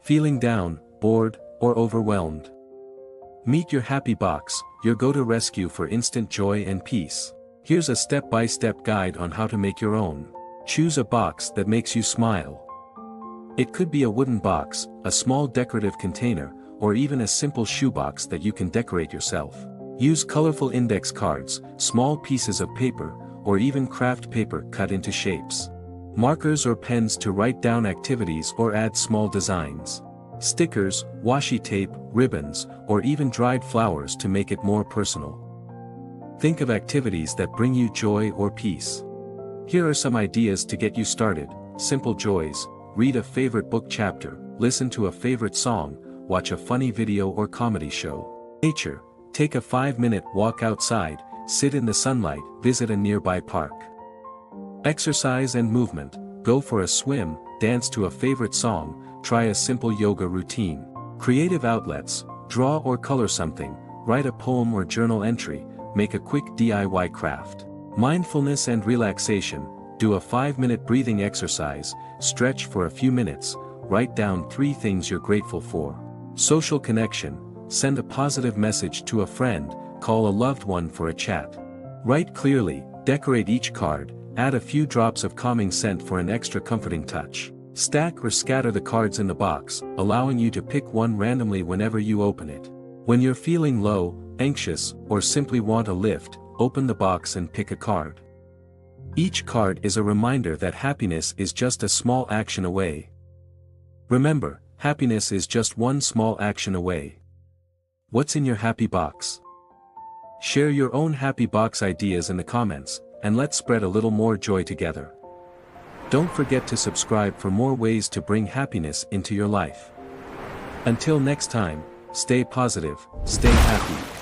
Feeling down, bored, or overwhelmed? Meet your happy box, your go-to rescue for instant joy and peace. Here's a step-by-step guide on how to make your own. Choose a box that makes you smile. It could be a wooden box, a small decorative container, or even a simple shoebox that you can decorate yourself. Use colorful index cards, small pieces of paper, or even craft paper cut into shapes. Markers or pens to write down activities or add small designs. Stickers, washi tape, ribbons, or even dried flowers to make it more personal. Think of activities that bring you joy or peace. Here are some ideas to get you started. Simple joys: read a favorite book chapter, listen to a favorite song, watch a funny video or comedy show. Nature: take a 5-minute walk outside, sit in the sunlight, visit a nearby park. Exercise and movement: go for a swim, dance to a favorite song, try a simple yoga routine. Creative outlets: draw or color something, write a poem or journal entry, make a quick DIY craft. Mindfulness and relaxation: do a 5-minute breathing exercise, stretch for a few minutes, write down 3 things you're grateful for. Social connection: send a positive message to a friend, call a loved one for a chat. Write clearly, decorate each card, add a few drops of calming scent for an extra comforting touch. Stack or scatter the cards in the box, allowing you to pick one randomly whenever you open it. When you're feeling low, anxious, or simply want a lift, open the box and pick a card. Each card is a reminder that happiness is just a small action away. Remember, happiness is just one small action away. What's in your happy box? Share your own happy box ideas in the comments, and let's spread a little more joy together. Don't forget to subscribe for more ways to bring happiness into your life. Until next time, stay positive, stay happy.